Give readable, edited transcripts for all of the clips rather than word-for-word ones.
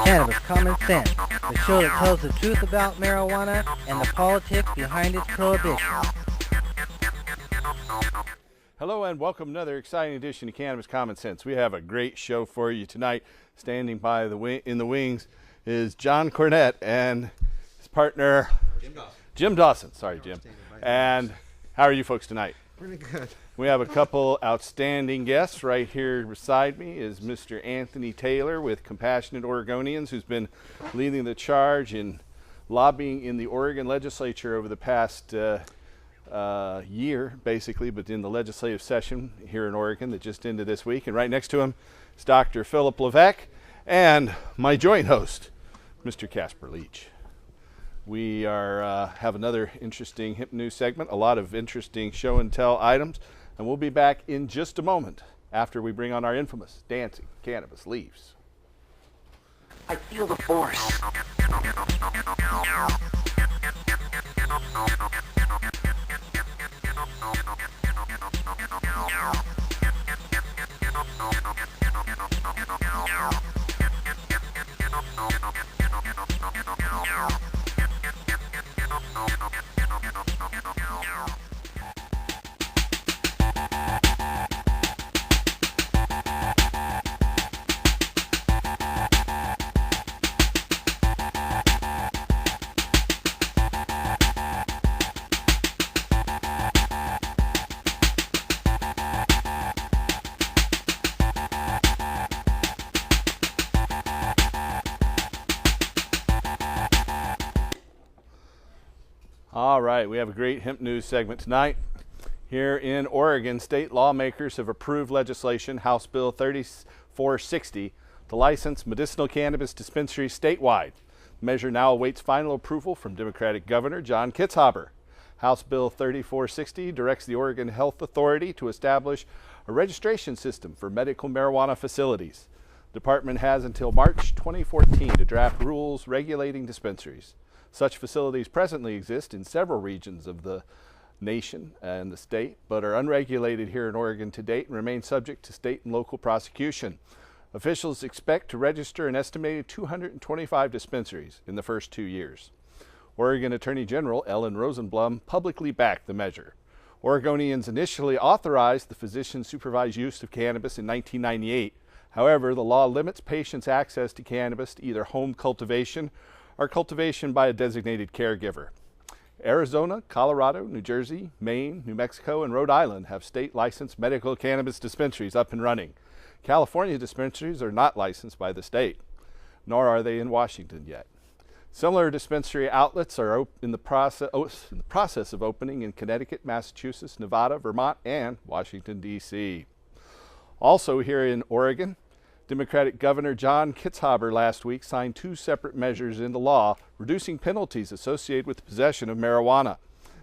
Cannabis Common Sense, the show that tells the truth about marijuana and the politics behind its prohibition. Hello and welcome to another exciting edition of Cannabis Common Sense. We have a great show for you tonight. Standing by in the wings is John Cornett and his partner Jim Dawson. Sorry, Jim. And how are you folks tonight? Pretty good. We have a couple outstanding guests. Right here beside me is Mr. Anthony Taylor with Compassionate Oregonians, who's been leading the charge in lobbying in the Oregon legislature over the past year, basically, but in the legislative session here in Oregon that just ended this week. And right next to him is Dr. Philip Levesque and my joint host, Mr. Casper Leach. We have another interesting hip news segment, a lot of interesting show and tell items, and we'll be back in just a moment after we bring on our infamous Dancing Cannabis Leaves. I feel the force. All right, we have a great hemp news segment tonight. Here in Oregon, state lawmakers have approved legislation, House Bill 3460, to license medicinal cannabis dispensaries statewide. The measure now awaits final approval from Democratic Governor John Kitzhaber. House Bill 3460 directs the Oregon Health Authority to establish a registration system for medical marijuana facilities. The department has until March 2014 to draft rules regulating dispensaries. Such facilities presently exist in several regions of the nation and the state, but are unregulated here in Oregon to date and remain subject to state and local prosecution. Officials expect to register an estimated 225 dispensaries in the first 2 years. Oregon Attorney General Ellen Rosenblum publicly backed the measure. Oregonians initially authorized the physician-supervised use of cannabis in 1998. However, the law limits patients' access to cannabis to either home cultivation or cultivation by a designated caregiver. Arizona, Colorado, New Jersey, Maine, New Mexico, and Rhode Island have state-licensed medical cannabis dispensaries up and running. California dispensaries are not licensed by the state, nor are they in Washington yet. Similar dispensary outlets are in the process of opening in Connecticut, Massachusetts, Nevada, Vermont, and Washington, D.C. Also here in Oregon, Democratic Governor John Kitzhaber last week signed 2 separate measures into law reducing penalties associated with the possession of marijuana.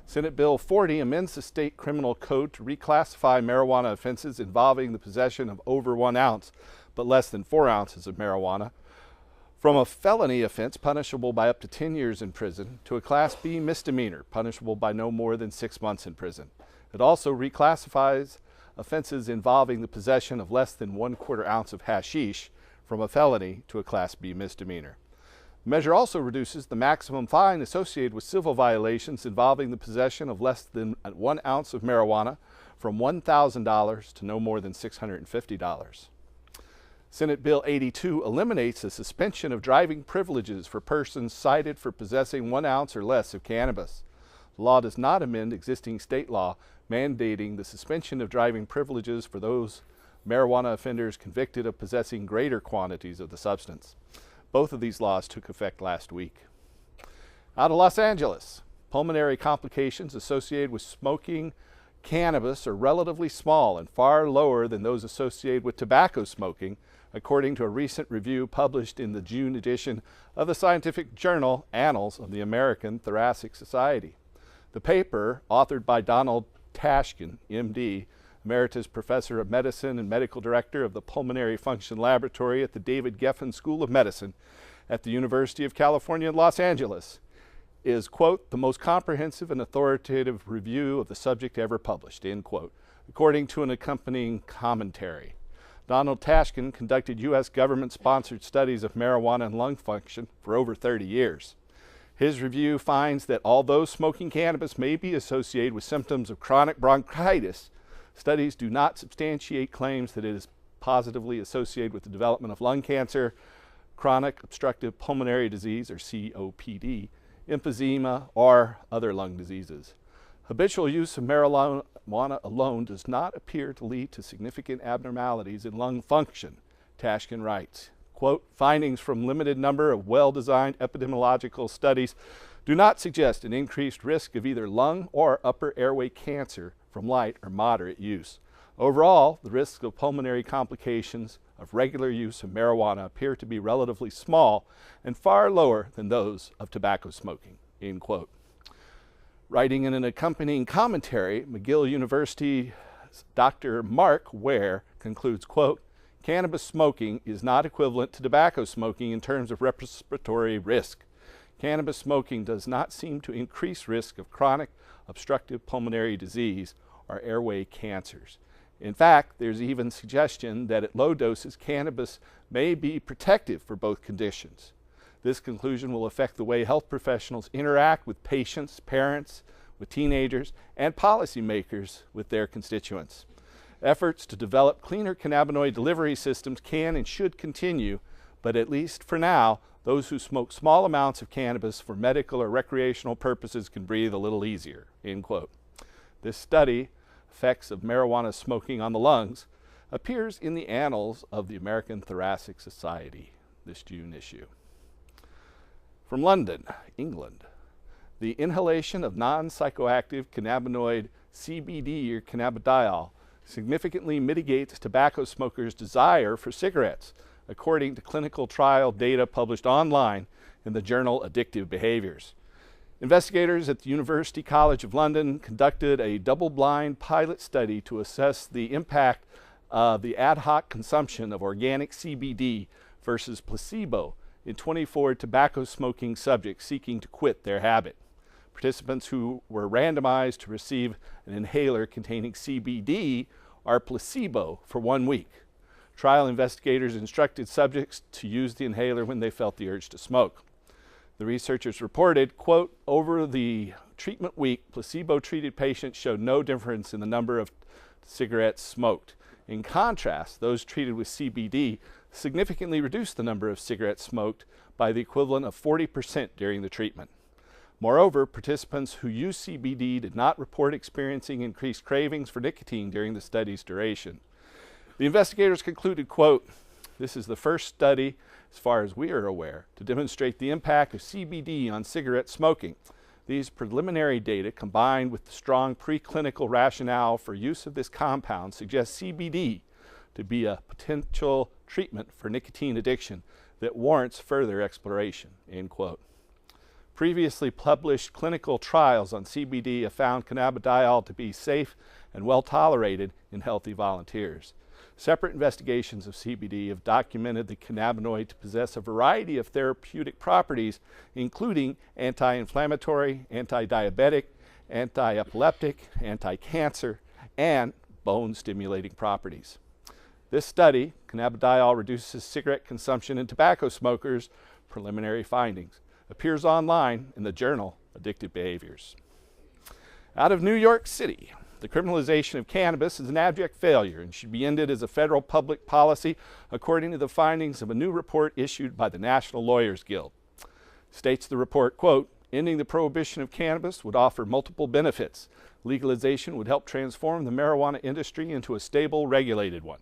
Senate Bill 40 amends the state criminal code to reclassify marijuana offenses involving the possession of over 1 ounce but less than 4 ounces of marijuana from a felony offense punishable by up to 10 years in prison to a Class B misdemeanor punishable by no more than 6 months in prison. It also reclassifies offenses involving the possession of less than 1/4 ounce of hashish from a felony to a Class B misdemeanor. The measure also reduces the maximum fine associated with civil violations involving the possession of less than 1 ounce of marijuana from $1,000 to no more than $650. Senate Bill 82 eliminates the suspension of driving privileges for persons cited for possessing 1 ounce or less of cannabis. The law does not amend existing state law mandating the suspension of driving privileges for those marijuana offenders convicted of possessing greater quantities of the substance. Both of these laws took effect last week. Out of Los Angeles, pulmonary complications associated with smoking cannabis are relatively small and far lower than those associated with tobacco smoking, according to a recent review published in the June edition of the scientific journal Annals of the American Thoracic Society. The paper, authored by Donald Tashkin, MD, Emeritus Professor of Medicine and Medical Director of the Pulmonary Function Laboratory at the David Geffen School of Medicine at the University of California in Los Angeles, is, quote, the most comprehensive and authoritative review of the subject ever published, end quote, according to an accompanying commentary. Donald Tashkin conducted U.S. government-sponsored studies of marijuana and lung function for over 30 years. His review finds that although smoking cannabis may be associated with symptoms of chronic bronchitis, studies do not substantiate claims that it is positively associated with the development of lung cancer, chronic obstructive pulmonary disease, or COPD, emphysema, or other lung diseases. Habitual use of marijuana alone does not appear to lead to significant abnormalities in lung function, Tashkin writes. Quote, findings from limited number of well-designed epidemiological studies do not suggest an increased risk of either lung or upper airway cancer from light or moderate use. Overall, the risks of pulmonary complications of regular use of marijuana appear to be relatively small and far lower than those of tobacco smoking, end quote. Writing in an accompanying commentary, McGill University's Dr. Mark Ware concludes, quote, cannabis smoking is not equivalent to tobacco smoking in terms of respiratory risk. Cannabis smoking does not seem to increase risk of chronic obstructive pulmonary disease or airway cancers. In fact, there's even suggestion that at low doses, cannabis may be protective for both conditions. This conclusion will affect the way health professionals interact with patients, parents, with teenagers, and policymakers with their constituents. Efforts to develop cleaner cannabinoid delivery systems can and should continue, but at least for now, those who smoke small amounts of cannabis for medical or recreational purposes can breathe a little easier, end quote. This study, Effects of Marijuana Smoking on the Lungs, appears in the Annals of the American Thoracic Society, this June issue. From London, England, the inhalation of non-psychoactive cannabinoid CBD or cannabidiol significantly mitigates tobacco smokers' desire for cigarettes, according to clinical trial data published online in the journal Addictive Behaviors. Investigators at the University College of London conducted a double-blind pilot study to assess the impact of the ad hoc consumption of organic CBD versus placebo in 24 tobacco smoking subjects seeking to quit their habit. Participants who were randomized to receive an inhaler containing CBD or placebo for 1 week. Trial investigators instructed subjects to use the inhaler when they felt the urge to smoke. The researchers reported, quote, over the treatment week, placebo-treated patients showed no difference in the number of cigarettes smoked. In contrast, those treated with CBD significantly reduced the number of cigarettes smoked by the equivalent of 40% during the treatment. Moreover, participants who used CBD did not report experiencing increased cravings for nicotine during the study's duration. The investigators concluded, quote, this is the first study, as far as we are aware, to demonstrate the impact of CBD on cigarette smoking. These preliminary data, combined with the strong preclinical rationale for use of this compound, suggest CBD to be a potential treatment for nicotine addiction that warrants further exploration, end quote. Previously published clinical trials on CBD have found cannabidiol to be safe and well tolerated in healthy volunteers. Separate investigations of CBD have documented the cannabinoid to possess a variety of therapeutic properties, including anti-inflammatory, anti-diabetic, anti-epileptic, anti-cancer, and bone-stimulating properties. This study, Cannabidiol Reduces Cigarette Consumption in Tobacco Smokers, Preliminary Findings, appears online in the journal Addictive Behaviors. Out of New York City, the criminalization of cannabis is an abject failure and should be ended as a federal public policy, according to the findings of a new report issued by the National Lawyers Guild. States the report, quote, ending the prohibition of cannabis would offer multiple benefits. Legalization would help transform the marijuana industry into a stable, regulated one.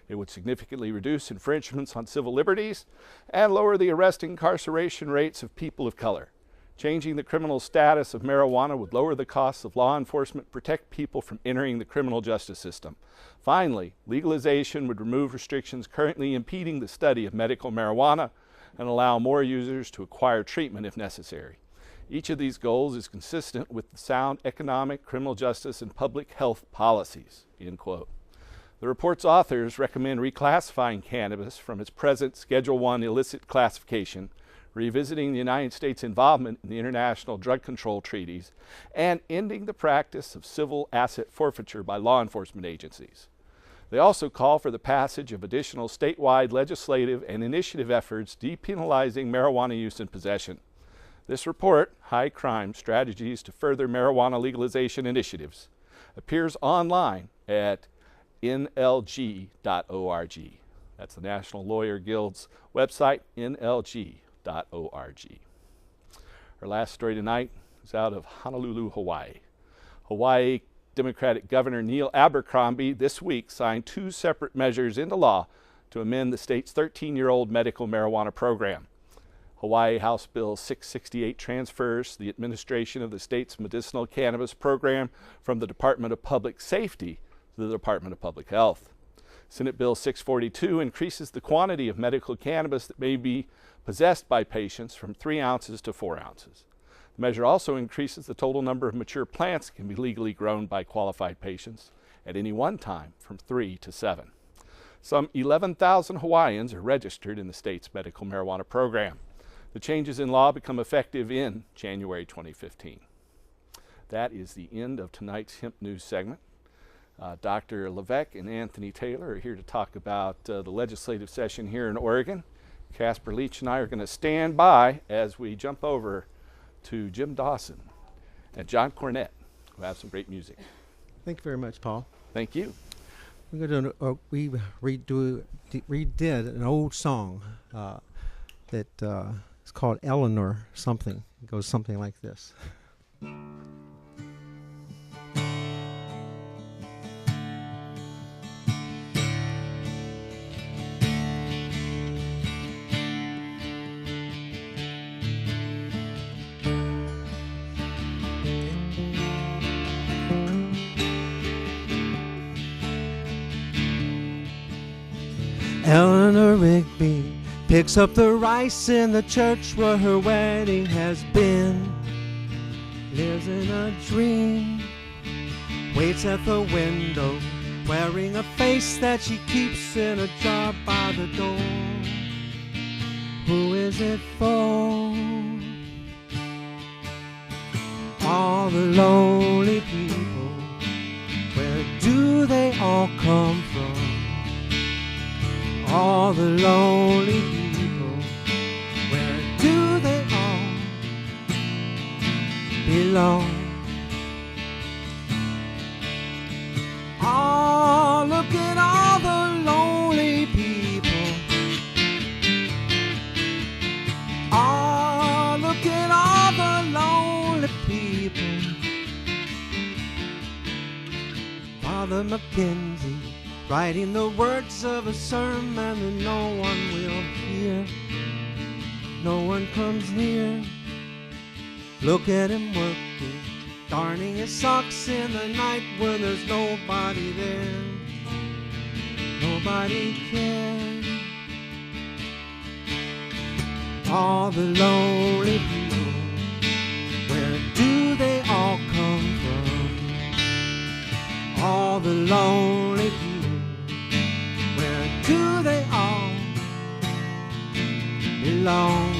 It would significantly reduce infringements on civil liberties and lower the arrest and incarceration rates of people of color. Changing the criminal status of marijuana would lower the costs of law enforcement, protect people from entering the criminal justice system. Finally, legalization would remove restrictions currently impeding the study of medical marijuana and allow more users to acquire treatment if necessary. Each of these goals is consistent with the sound economic, criminal justice, and public health policies, end quote. The report's authors recommend reclassifying cannabis from its present Schedule I illicit classification, revisiting the United States' involvement in the international drug control treaties, and ending the practice of civil asset forfeiture by law enforcement agencies. They also call for the passage of additional statewide legislative and initiative efforts depenalizing marijuana use and possession. This report, High Crime Strategies to Further Marijuana Legalization Initiatives, appears online at nlg.org. That's the National Lawyer Guild's website, nlg.org. Our last story tonight is out of Honolulu, Hawaii. Hawaii Democratic Governor Neil Abercrombie this week signed 2 separate measures into law to amend the state's 13-year-old medical marijuana program. Hawaii House Bill 668 transfers the administration of the state's medicinal cannabis program from the Department of Public Safety to the Department of Public Health. Senate Bill 642 increases the quantity of medical cannabis that may be possessed by patients from 3 ounces to 4 ounces. The measure also increases the total number of mature plants that can be legally grown by qualified patients at any one time from 3 to 7. Some 11,000 Hawaiians are registered in the state's medical marijuana program. The changes in law become effective in January 2015. That is the end of tonight's Hemp News segment. Dr. Levesque and Anthony Taylor are here to talk about the legislative session here in Oregon. Casper Leach and I are going to stand by as we jump over to Jim Dawson and John Cornett, who have some great music. Thank you very much, Paul. Thank you. We're going to we redid an old song that is called Eleanor something. It goes something like this. Eleanor Rigby picks up the rice in the church where her wedding has been. Lives in a dream, waits at the window, wearing a face that she keeps in a jar by the door. Who is it for? All the lonely people, where do they all come from? All the lonely people, where do they all belong? Oh, look at all the lonely people. Oh, look at all the lonely people. Father Mackenzie writing the words of a sermon that no one will hear. No one comes near. Look at him working, darning his socks in the night when there's nobody there. Nobody cares. All the lonely people, where do they all come from? All the lonely people, do they all belong?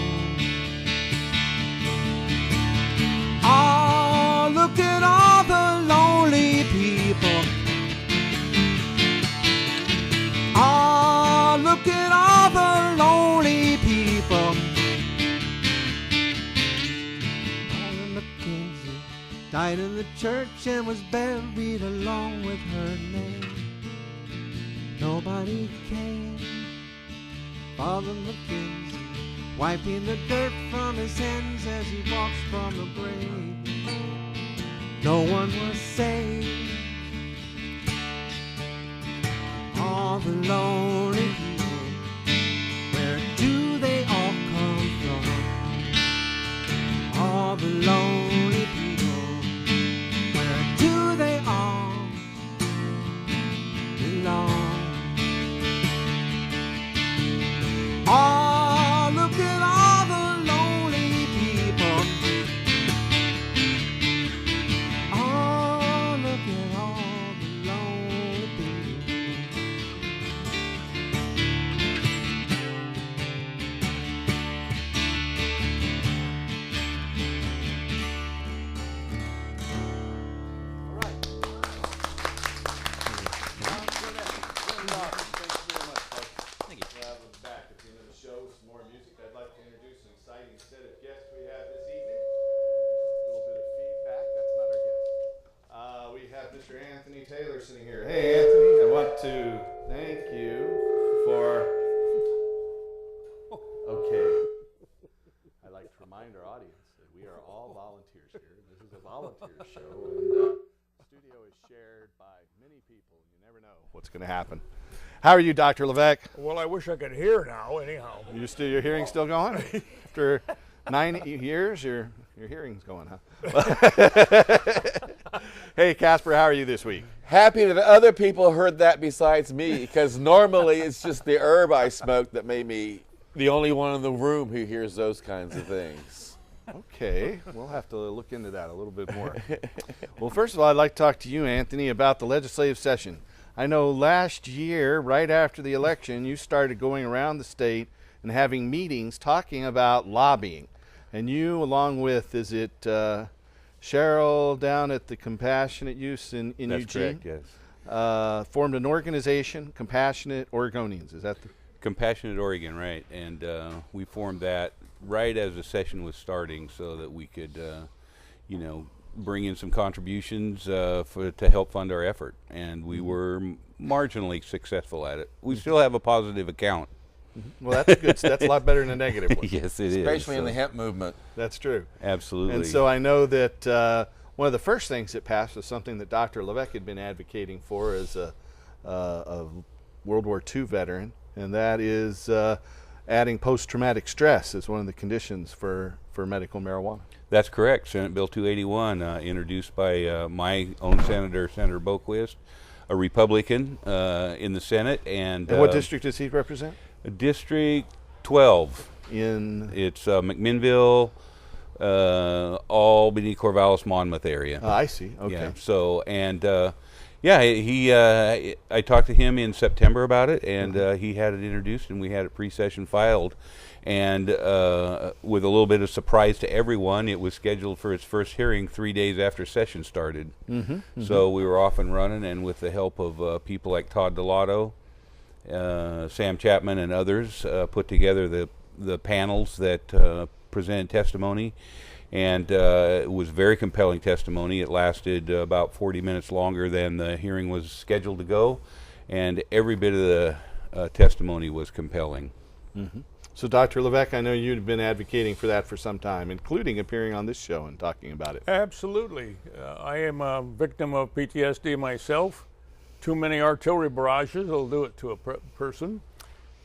Oh, look at all the lonely people. Oh, look at all the lonely people. Father Mackenzie died in the church and was buried along with her name. Nobody came. Father Mackenzie wiping the dirt from his hands as he walks from the grave. No one was saved. All the lonely people, where do they all come from? All the lonely people, where do they all belong? Oh, look at all the lonely people. Oh, look at all the lonely people. exciting set of guests we have this evening. A little bit of feedback. That's not our guest. We have Mr. Anthony Taylor sitting here. Hey, Anthony, I want to thank you for. Okay. I'd like to remind our audience that we are all volunteers here. This is a volunteer show, and the studio is shared by many people. You never know what's going to happen. How are you, Dr. Levesque? Well, I wish I could hear now, anyhow. Your hearing's still going? After 9 years, your hearing's going, huh? Hey, Casper, how are you this week? Happy that other people heard that besides me, because normally it's just the herb I smoke that made me the only one in the room who hears those kinds of things. Okay, we'll have to look into that a little bit more. Well, first of all, I'd like to talk to you, Anthony, about the legislative session. I know last year, right after the election, you started going around the state and having meetings talking about lobbying. And you, along with, is it Cheryl down at the Compassionate Use in That's Eugene? correct, yes. Formed an organization, Compassionate Oregonians. Is that the? Compassionate Oregon, right. And we formed that right as the session was starting so that we could, bring in some contributions to help fund our effort. And we were marginally successful at it. We still have a positive account. Well, that's good. That's a lot better than a negative one. Yes, it is. Especially in the hemp movement. That's true. Absolutely. And so I know that one of the first things that passed was something that Dr. Levesque had been advocating for as a World War II veteran, and that is adding post-traumatic stress as one of the conditions for medical marijuana. That's correct. Senate Bill 281, introduced by my own senator, Senator Boquist, a Republican in the Senate. And what district does he represent? District 12. It's McMinnville, Albany, Corvallis, Monmouth area. I see. Okay. Yeah. So I talked to him in September about it, and he had it introduced, and we had it pre-session filed. And with a little bit of surprise to everyone, it was scheduled for its first hearing 3 days after session started. So we were off and running, and with the help of people like Todd Delato, Sam Chapman, and others, put together the panels that presented testimony. And it was very compelling testimony. It lasted about 40 minutes longer than the hearing was scheduled to go, and every bit of the testimony was compelling. So, Dr. Levesque, I know you've been advocating for that for some time, including appearing on this show and talking about it. Absolutely. I am a victim of PTSD myself. Too many artillery barrages will do it to a person.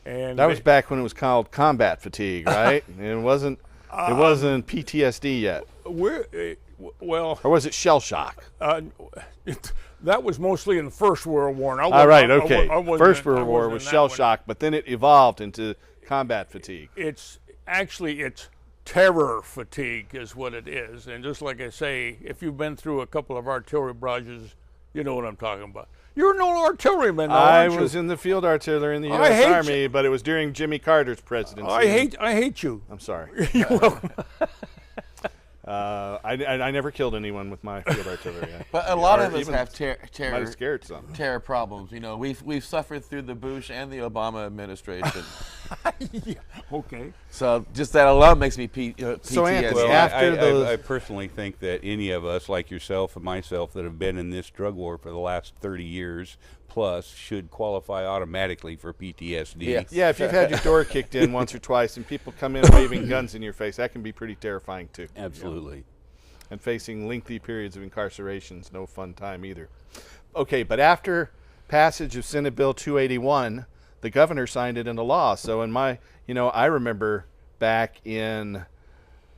And that was back when it was called combat fatigue, right? It wasn't PTSD yet. Well, or was it shell shock? That was mostly in the First World War. All right, okay. First World War was shell shock, but then it evolved into combat fatigue. It's terror fatigue is what it is. And just like I say, if you've been through a couple of artillery barrages, you know what I'm talking about. You're no artilleryman, though, I was in the field artillery in the U.S. Army, but it was during Jimmy Carter's presidency. I hate you. I'm sorry. You're welcome. I never killed anyone with my field artillery. But a lot of us have might have scared some. terror problems. You know, we've suffered through the Bush and the Obama administration. Yeah. Okay. So just that alone makes me PTSD. So Anthony, Well, I personally think that any of us, like yourself and myself, that have been in this drug war for the last 30 years plus should qualify automatically for PTSD. Yes. Yeah, if you've had your door kicked in once or twice and people come in waving guns in your face, that can be pretty terrifying too. Absolutely. And facing lengthy periods of incarceration is no fun time either. Okay, but after passage of Senate Bill 281, the governor signed it into law. So I remember back in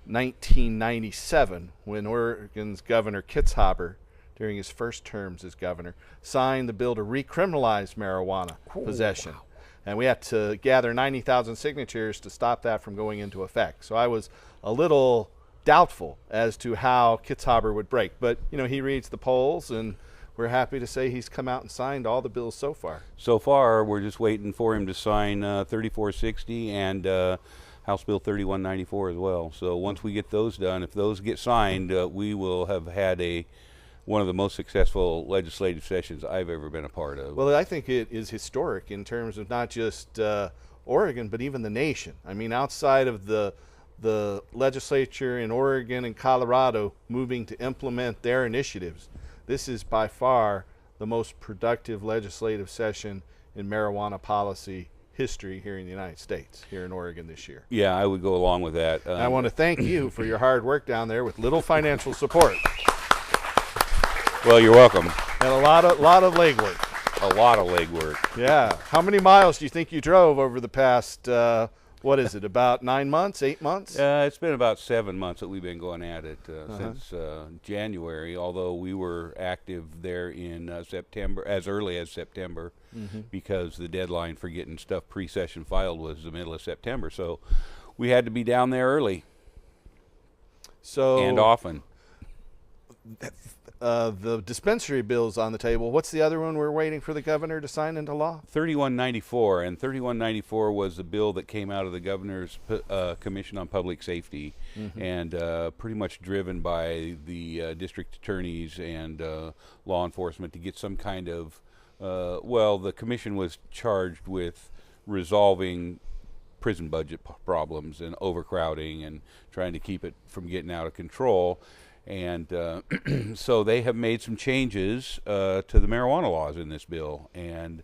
1997 when Oregon's Governor Kitzhaber, during his first terms as governor, signed the bill to recriminalize marijuana possession. Wow. And we had to gather 90,000 signatures to stop that from going into effect. So I was a little doubtful as to how Kitzhaber would break. But, he reads the polls, and we're happy to say he's come out and signed all the bills so far. So far, we're just waiting for him to sign 3460 and House Bill 3194 as well. So once we get those done, if those get signed, we will have had one of the most successful legislative sessions I've ever been a part of. Well, I think it is historic in terms of not just Oregon, but even the nation. I mean, outside of the the legislature in Oregon and Colorado moving to implement their initiatives. This is by far the most productive legislative session in marijuana policy history here in the United States, here in Oregon this year. Yeah, I would go along with that. I want to thank you for your hard work down there with little financial support Well, you're welcome. and a lot of legwork. A lot of legwork. Yeah. How many miles do you think you drove over the past, what is it, about 9 months, 8 months? It's been about 7 months that we've been going at it since January, although we were active there in September, as early as September, because the deadline for getting stuff pre-session filed was the middle of September. So we had to be down there early So and often. the dispensary bill's on the table. What's the other one we're waiting for the governor to sign into law? 3194, and 3194 was the bill that came out of the governor's Commission on Public Safety, and pretty much driven by the district attorneys and law enforcement to get some kind of, well, the commission was charged with resolving prison budget problems and overcrowding and trying to keep it from getting out of control. And so they have made some changes to the marijuana laws in this bill. And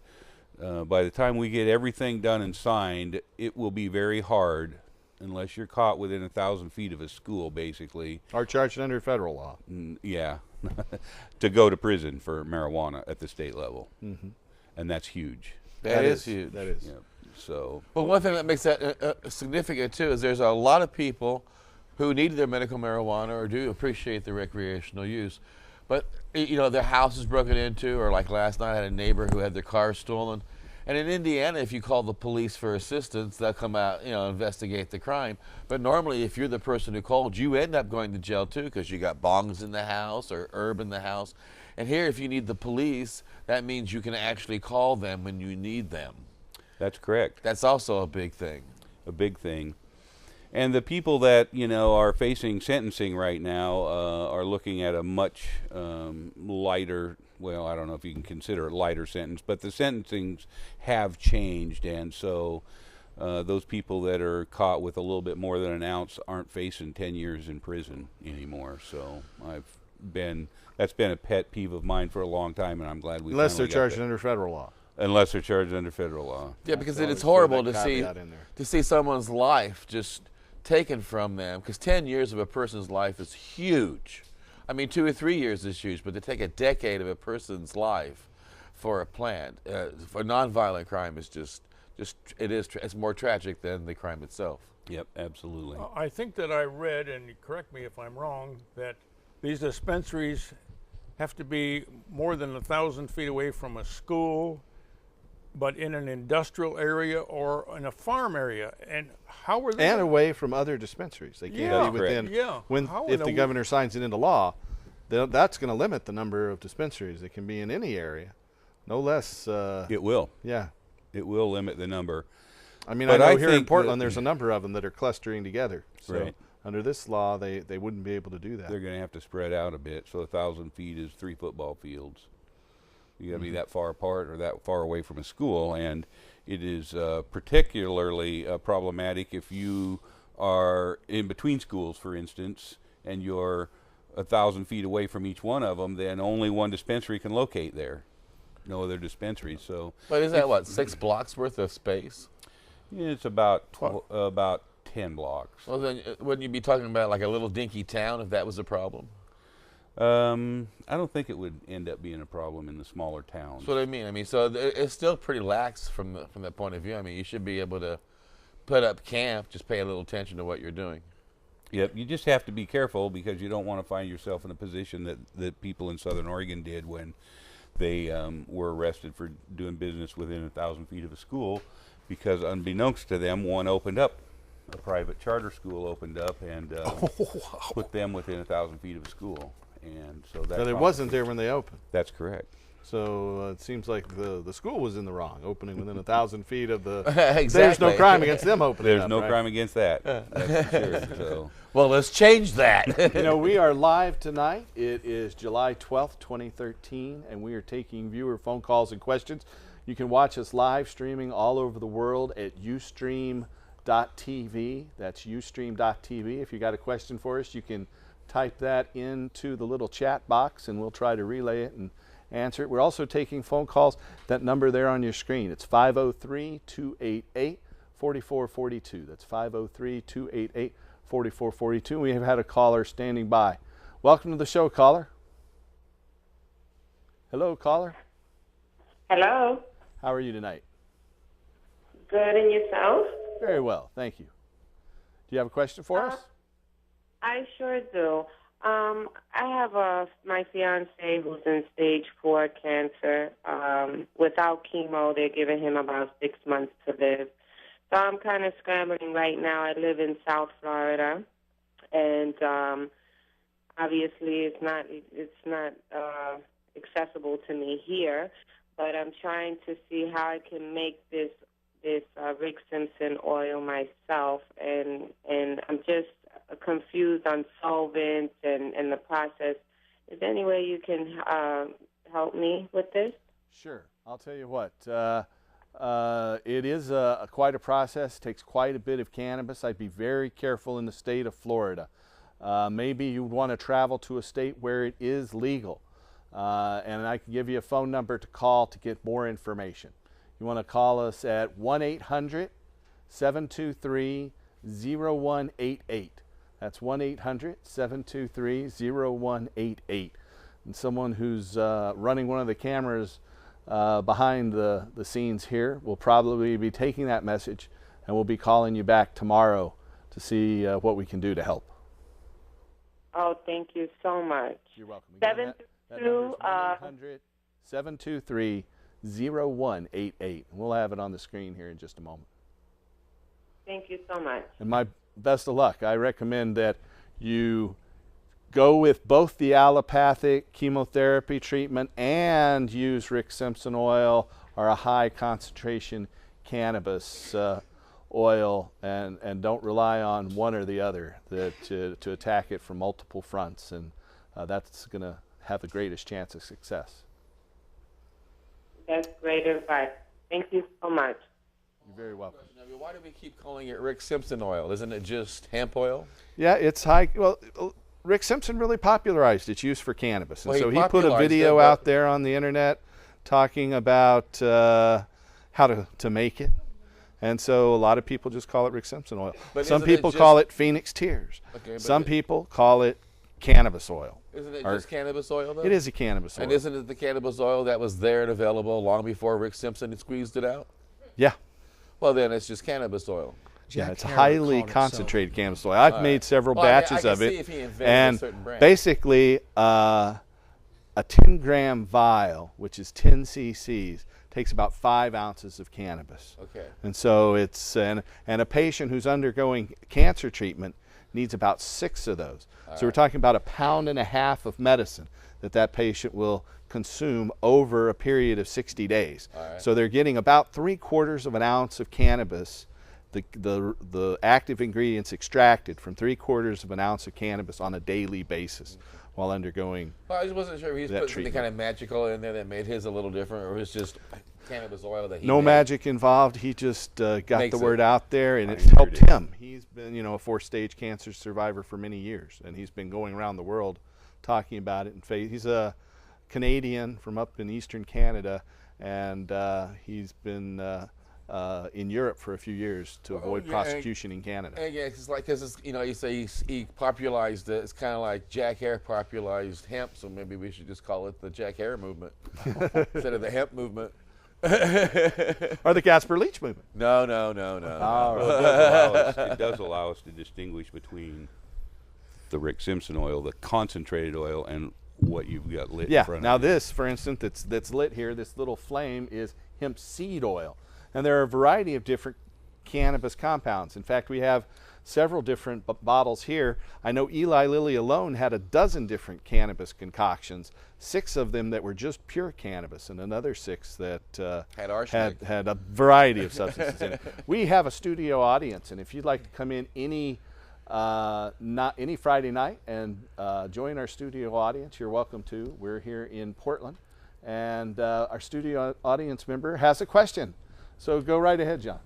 by the time we get everything done and signed, it will be very hard, unless you're caught within 1,000 feet of a school, basically. Are charged under federal law. Yeah, to go to prison for marijuana at the state level. And that's huge. That is huge. That is. Yep. So, Well, one thing that makes that significant too is there's a lot of people who need their medical marijuana or do appreciate the recreational use, but you know their house is broken into, or like last night I had a neighbor who had their car stolen. And in Indiana, if you call the police for assistance, they'll come out, investigate the crime. But normally, if you're the person who called, you end up going to jail too, because you got bongs in the house or herb in the house. And here, if you need the police, that means you can actually call them when you need them. that's correct. That's also a big thing. A big thing. And the people that are facing sentencing right now are looking at a much lighter, well, I don't know if you can consider it lighter sentence, but the sentencings have changed, and so those people that are caught with a little bit more than an ounce aren't facing 10 years in prison anymore. So that's been a pet peeve of mine for a long time, and I'm glad we Unless they're finally got charged that. under federal law. Unless they're charged under federal law. Yeah, because So it's always throw horrible that to see caveat in there. someone's life just taken from them. Because 10 years of a person's life is huge. I mean, 2 or 3 years is huge, but to take a decade of a person's life for a plant, for nonviolent crime is it's more tragic than the crime itself. Yep, absolutely. I think that I read, and correct me if I'm wrong, that these dispensaries have to be more than 1,000 feet away from a school, but in an industrial area or in a farm area. And how are they? And away from other dispensaries. They can't Yeah. be within. Yeah. How in If the the governor signs it into law, that's going to limit the number of dispensaries that can be in any area. No less. It will. Yeah. It will limit the number. I mean, But I know I here in think Portland that- there's a number of them that are clustering together. So Right. under this law, they wouldn't be able to do that. They're going to have to spread out a bit. So 1,000 feet is 3 football fields. You got to be that far apart or that far away from a school, and it is particularly problematic if you are in between schools, for instance, and you're 1,000 feet away from each one of them. Then only one dispensary can locate there. No other dispensaries. So But is that 6 blocks worth of space? it's about 10 blocks. Well, then wouldn't you be talking about like a little dinky town if that was a problem? I don't think it would end up being a problem in the smaller towns. That's what I mean. I mean, so it's still pretty lax from that point of view. I mean, you should be able to put up camp, just pay a little attention to what you're doing. Yep, you just have to be careful because you don't want to find yourself in a position that people in Southern Oregon did when they were arrested for doing business within 1,000 feet of a school, because unbeknownst to them, one opened up, a private charter school opened up and put them within 1,000 feet of a school. And so that But it wasn't there when they opened. That's correct. So it seems like the school was in the wrong, opening within 1,000 feet of the. Exactly. There's no crime against them opening. There's up, no right? crime against that. That's for sure. So. Well, let's change that. We are live tonight. It is July 12th, 2013, and we are taking viewer phone calls and questions. You can watch us live streaming all over the world at Ustream Ustream.tv. That's Ustream.tv. If you got a question for us, you can type that into the little chat box and we'll try to relay it and answer it. We're also taking phone calls. That number there on your screen, it's 503-288-4442. That's 503-288-4442. We have had a caller standing by. Welcome to the show, caller. Hello, caller. Hello. How are you tonight? Good, and yourself? Very well, thank you. Do you have a question for us? I sure do. I have my fiance who's in stage 4 cancer. Without chemo, they're giving him about 6 months to live. So I'm kind of scrambling right now. I live in South Florida, and obviously it's not accessible to me here. But I'm trying to see how I can make this Rick Simpson oil myself, and I'm just confused on solvents and the process. Is there any way you can help me with this? Sure. I'll tell you what. It is quite a process. It takes quite a bit of cannabis. I'd be very careful in the state of Florida. Maybe you want to travel to a state where it is legal. And I can give you a phone number to call to get more information. You want to call us at 1-800-723-0188. That's 1-800-723-0188. And someone who's running one of the cameras behind the scenes here will probably be taking that message, and we'll be calling you back tomorrow to see what we can do to help. Oh, thank you so much. You're welcome. Again, that number is 1-800-723-0188. We'll have it on the screen here in just a moment. Thank you so much. And my best of luck. I recommend that you go with both the allopathic chemotherapy treatment and use Rick Simpson oil or a high concentration cannabis oil, and don't rely on one or the other to attack it from multiple fronts, and that's going to have the greatest chance of success. That's great advice. Thank you so much. You're very welcome. Why do we keep calling it Rick Simpson oil? Isn't it just hemp oil? Yeah, it's high. Well, Rick Simpson really popularized its use for cannabis, and so he put a video out there on the internet talking about how to make it, and so a lot of people just call it Rick Simpson oil. But some people call it Phoenix Tears. Okay, some people call it cannabis oil. Isn't it just cannabis oil, though? It is a cannabis oil. And isn't it the cannabis oil that was there and available long before Rick Simpson had squeezed it out? Yeah. Well, then it's just cannabis oil. Yeah, it's highly concentrated cannabis oil. I've made several batches of it, and basically a 10-gram vial, which is 10 cc's, takes about 5 ounces of cannabis. Okay. And so it's and a patient who's undergoing cancer treatment needs about 6 of those. So we're talking about 1.5 pounds of medicine that patient will consume over a period of 60 days. So they're getting about 3/4 of an ounce of cannabis, the active ingredients extracted from 3/4 of an ounce of cannabis on a daily basis while undergoing. Well, I just wasn't sure if he was putting something kind of magical in there that made his a little different, or it was just cannabis oil that he No made. magic involved. He just got the word out there, and it's helped him. He's been, a 4-stage cancer survivor for many years, and he's been going around the world talking about it. He's a Canadian from up in eastern Canada, and he's been in Europe for a few years to avoid prosecution in Canada. Yeah, because you say he popularized it. It's kind of like Jack Hare popularized hemp, so maybe we should just call it the Jack Hare movement instead of the hemp movement. Or the Casper Leach movement. No. It does allow us to distinguish between the Rick Simpson oil, the concentrated oil, and what you've got lit in front of you. Now this, for instance, that's lit here, this little flame is hemp seed oil. And there are a variety of different cannabis compounds. In fact, we have several different bottles here. I know Eli Lilly alone had 12 different cannabis concoctions, 6 of them that were just pure cannabis, and another 6 that had a variety of substances in it. We have a studio audience, and if you'd like to come in any Friday night and join our studio audience, you're welcome to. We're here in Portland, and our studio audience member has a question. So go right ahead, John.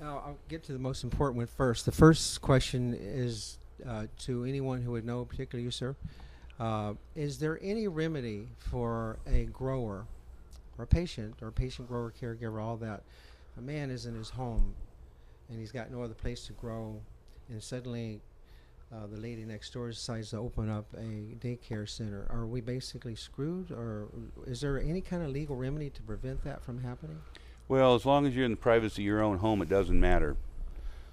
I'll get to the most important one first. The first question is to anyone who would know, particularly you, sir. Is there any remedy for a grower or a patient grower, caregiver, all that? A man is in his home and he's got no other place to grow, and suddenly the lady next door decides to open up a daycare center. Are we basically screwed, or is there any kind of legal remedy to prevent that from happening? Well, as long as you're in the privacy of your own home, it doesn't matter.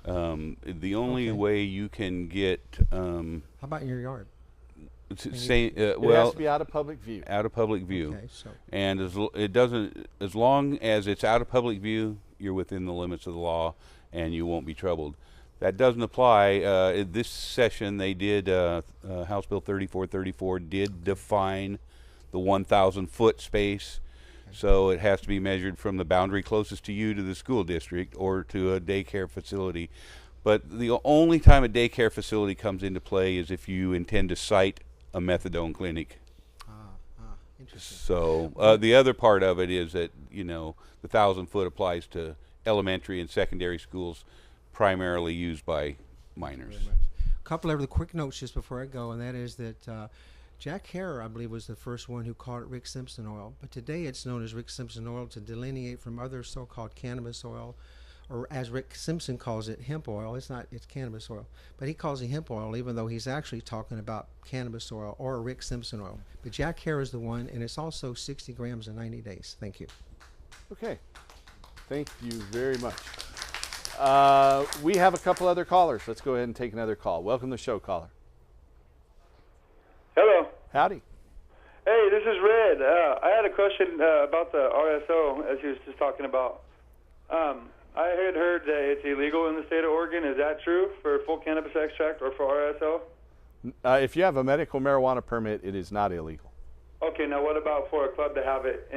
The only way you can get how about in your yard? It has to be out of public view. Out of public view. Okay, so And it doesn't, as long as it's out of public view, you're within the limits of the law, and you won't be troubled. That doesn't apply. This session, they did House Bill 3434 did define the 1,000-foot space. So it has to be measured from the boundary closest to you to the school district or to a daycare facility. But the only time a daycare facility comes into play is if you intend to site a methadone clinic. interesting. So the other part of it is that, the 1,000-foot applies to elementary and secondary schools primarily used by minors. A couple of other quick notes just before I go, and that is that Jack Herer, I believe, was the first one who called it Rick Simpson oil, but today it's known as Rick Simpson oil to delineate from other so-called cannabis oil, or as Rick Simpson calls it, hemp oil. It's cannabis oil, but he calls it hemp oil, even though he's actually talking about cannabis oil or Rick Simpson oil. But Jack Herer is the one, and it's also 60 grams in 90 days. Thank you. Okay. Thank you very much. We have a couple other callers. Let's go ahead and take another call. Welcome to the show, caller. Hello. Howdy. Hey, this is Red. I had a question about the RSO, as he was just talking about. I had heard that it's illegal in the state of Oregon. Is that true for full cannabis extract or for RSO? If you have a medical marijuana permit, it is not illegal. Okay, now what about for a club to have it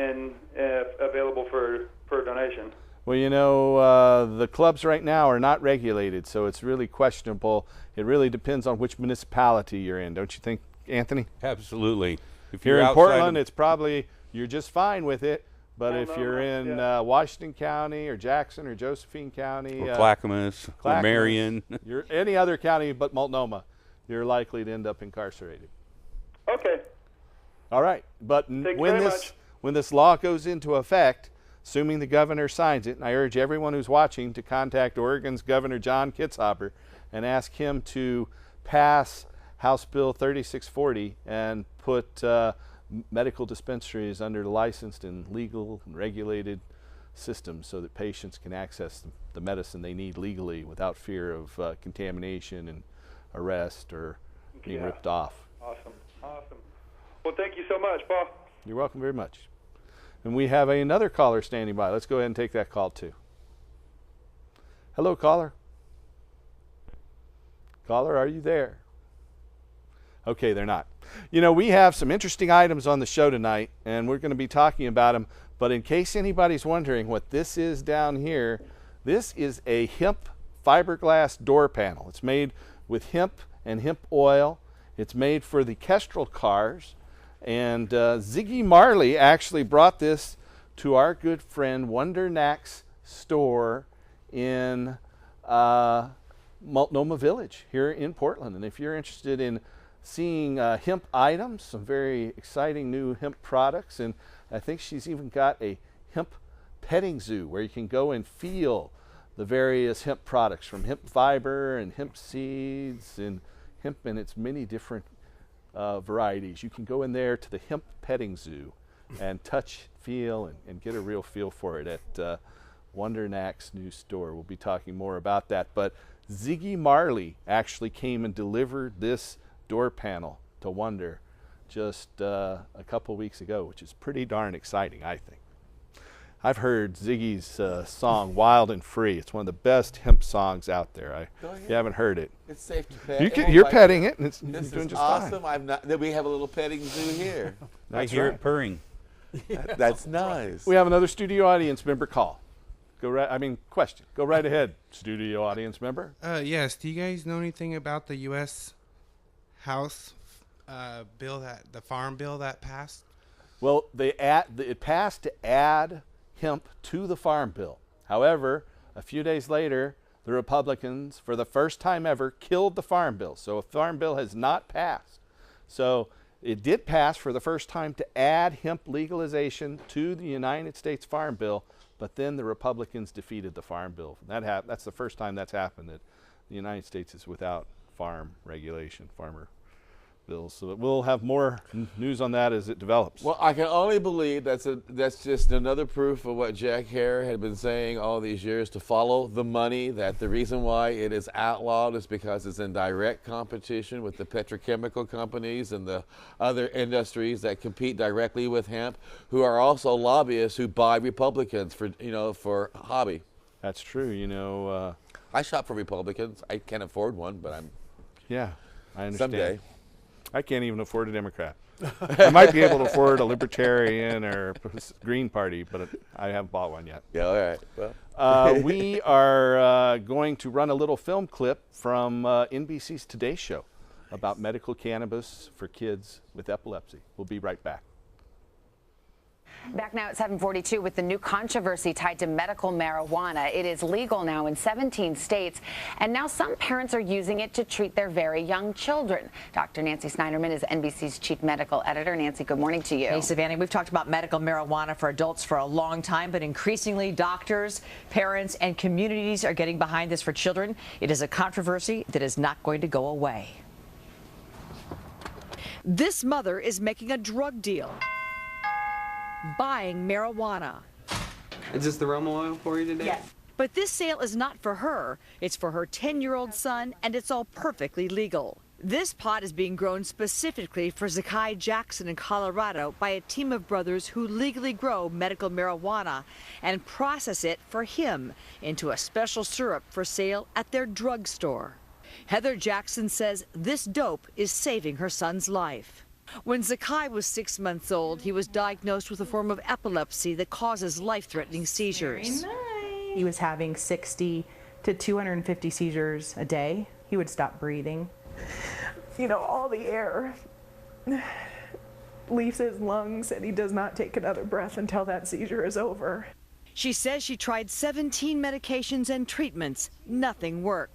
available for donation? Well, the clubs right now are not regulated, so it's really questionable. It really depends on which municipality you're in, don't you think, Anthony? Absolutely. If Here you're in outside Portland, it's probably, you're just fine with it. But if you're in Washington County or Jackson or Josephine County, or Clackamas, or Marion, you're any other county but Multnomah, you're likely to end up incarcerated. Okay. All right, but when this law goes into effect, assuming the governor signs it, and I urge everyone who's watching to contact Oregon's Governor John Kitzhaber and ask him to pass House Bill 3640 and put medical dispensaries under the licensed and legal and regulated system so that patients can access the medicine they need legally without fear of contamination and arrest or being ripped off. Awesome. Well, thank you so much, Paul. You're welcome very much. And we have another caller standing by. Let's go ahead and take that call too. Hello, caller. Caller, are you there? Okay, they're not. We have some interesting items on the show tonight, and we're going to be talking about them. But in case anybody's wondering what this is down here, this is a hemp fiberglass door panel. It's made with hemp and hemp oil. It's made for the Kestrel cars. And Ziggy Marley actually brought this to our good friend Wonder Knack's store in Multnomah Village here in Portland. And if you're interested in seeing hemp items, some very exciting new hemp products, and I think she's even got a hemp petting zoo where you can go and feel the various hemp products, from hemp fiber and hemp seeds and hemp in its many different varieties. You can go in there to the hemp petting zoo and touch, feel, and get a real feel for it at Wonder Knack's new store. We'll be talking more about that. But Ziggy Marley actually came and delivered this door panel to Wonder just a couple weeks ago, which is pretty darn exciting, I think. I've heard Ziggy's song Wild and Free. It's one of the best hemp songs out there. If you haven't heard it, it's safe to pet. You're petting it, and it's this doing is just awesome. fine. We have a little petting zoo here. I hear it purring. That's nice. We have another studio audience member call. Question. Go right ahead, studio audience member. Yes. Do you guys know anything about the U.S. House bill, the farm bill that passed? Well, it passed to add hemp to the farm bill. However, A few days later, the Republicans, for the first time ever, killed the Farm Bill. So a Farm Bill has not passed. So it did pass for the first time to add hemp legalization to the United States Farm Bill, but then the Republicans defeated the Farm Bill. That's the first time that's happened, that the United States is without farm regulation, farmer bills. So we'll have more news on that as it develops. Well, I can only believe that's just another proof of what Jack Hare had been saying all these years, to follow the money, that the reason why it is outlawed is because it's in direct competition with the petrochemical companies and the other industries that compete directly with hemp, who are also lobbyists who buy Republicans for hobby. That's true. I shop for Republicans. I can't afford one, but Yeah, I understand. someday. I can't even afford a Democrat. I might be able to afford a Libertarian or Green Party, but I haven't bought one yet. Yeah, all right. Well, we are going to run a little film clip from NBC's Today Show about medical cannabis for kids with epilepsy. We'll be right back. Back now at 7:42 with the new controversy tied to medical marijuana. It is legal now in 17 states, and now some parents are using it to treat their very young children. Dr. Nancy Snyderman is NBC's chief medical editor. Nancy, good morning to you. Hey, Savannah, we've talked about medical marijuana for adults for a long time, but increasingly doctors, parents, and communities are getting behind this for children. It is a controversy that is not going to go away. This mother is making a drug deal, buying marijuana. Is this the Roma oil for you today? Yes. But this sale is not for her. It's for her 10-year-old son, and it's all perfectly legal. This pot is being grown specifically for Zakai Jackson in Colorado by a team of brothers who legally grow medical marijuana and process it for him into a special syrup for sale at their drugstore. Heather Jackson says this dope is saving her son's life. When Zakai was 6 months old, he was diagnosed with a form of epilepsy that causes life-threatening seizures. He was having 60 to 250 seizures a day. He would stop breathing. All the air leaves his lungs, and he does not take another breath until that seizure is over. She says she tried 17 medications and treatments. Nothing worked.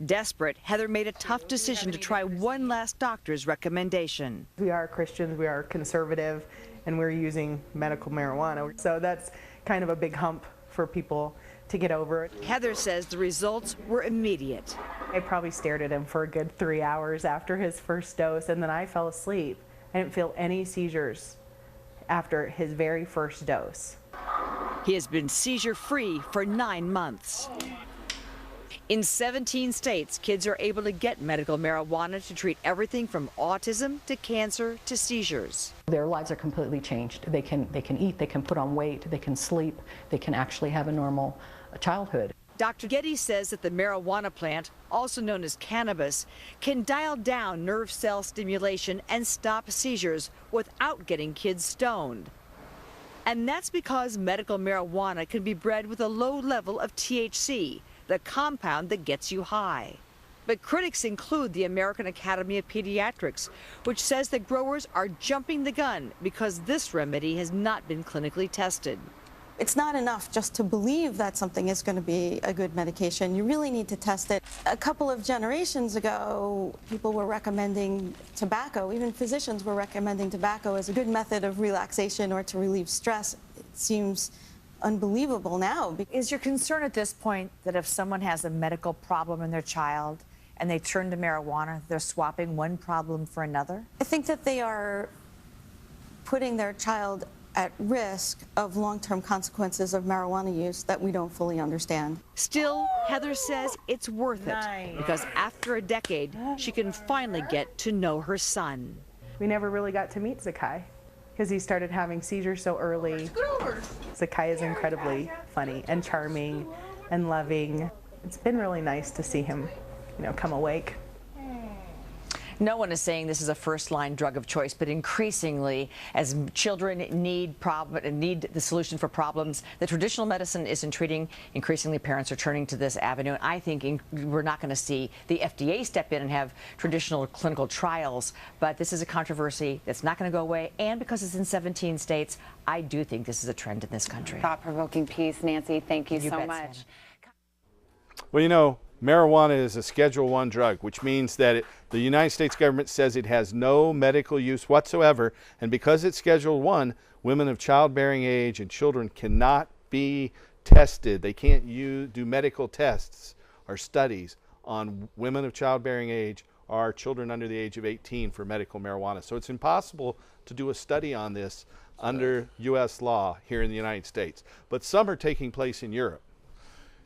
Desperate, Heather made a tough decision to try one last doctor's recommendation. We are Christians, we are conservative, and we're using medical marijuana. So that's kind of a big hump for people to get over. Heather says the results were immediate. I probably stared at him for a good 3 hours after his first dose, and then I fell asleep. I didn't feel any seizures after his very first dose. He has been seizure-free for 9 months. In 17 states, kids are able to get medical marijuana to treat everything from autism to cancer to seizures. Their lives are completely changed. They can eat, they can put on weight, they can sleep, they can actually have a normal childhood. Dr. Getty says that the marijuana plant, also known as cannabis, can dial down nerve cell stimulation and stop seizures without getting kids stoned. And that's because medical marijuana can be bred with a low level of THC, the compound that gets you high. But critics include the American Academy of Pediatrics, which says that growers are jumping the gun because this remedy has not been clinically tested. It's not enough just to believe that something is going to be a good medication. You really need to test it. A couple of generations ago, people were recommending tobacco. Even physicians were recommending tobacco as a good method of relaxation or to relieve stress. It seems unbelievable now. Is your concern at this point that if someone has a medical problem in their child and they turn to marijuana, they're swapping one problem for another? I think that they are putting their child at risk of long-term consequences of marijuana use that we don't fully understand. Still, Heather says it's worth it because after a decade, she can finally get to know her son. We never really got to meet Zakai because he started having seizures so early. Zakai is incredibly funny and charming and loving. It's been really nice to see him, come awake. No one is saying this is a first-line drug of choice, but increasingly, as children need the solution for problems that traditional medicine isn't treating, increasingly parents are turning to this avenue. And I think we're not going to see the FDA step in and have traditional clinical trials, but this is a controversy that's not going to go away. And because it's in 17 states, I do think this is a trend in this country. Thought-provoking piece, Nancy. Thank you so bet, much. Sam. Well, you know, marijuana is a Schedule I drug, which means that the United States government says it has no medical use whatsoever, and because it's Schedule I, women of childbearing age and children cannot be tested. They can't do medical tests or studies on women of childbearing age or children under the age of 18 for medical marijuana. So it's impossible to do a study on this under U.S. law here in the United States. But some are taking place in Europe.